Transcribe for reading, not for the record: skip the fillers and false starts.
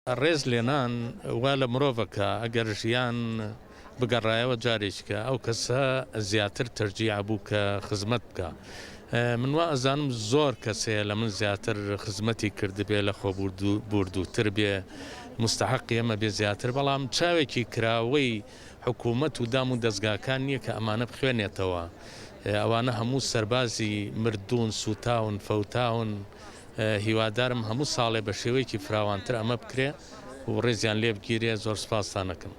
ڕێز لێنان وا لە مرۆڤەکە ئەگەر ژیان بگەڕایەوە جارێککە ئەو کەسە زیاتر تەرجیع بوو کە خزمەت بکە. من وا ئەزانم زۆر کەسەیە لە من زیاتر خزمەتی کردبێ لە خۆبوردووتر بێ مستحقی ئەمە بێ زیاتر، بەڵام چاوێکی کراوەی حکوومەت و دام و دەستگاکان نییە کە ئەمانە بخوێنێتەوە. ئەوانە هەموو سەربازی مردوون، سوتاون، فەوتاون. هیوادارم هەموو ساڵێ بە شێوەیەکی فراوانتر ئەمە بکرێ و ڕێزیان لێ بگیرێ. زۆر سوپاستان دەکەم.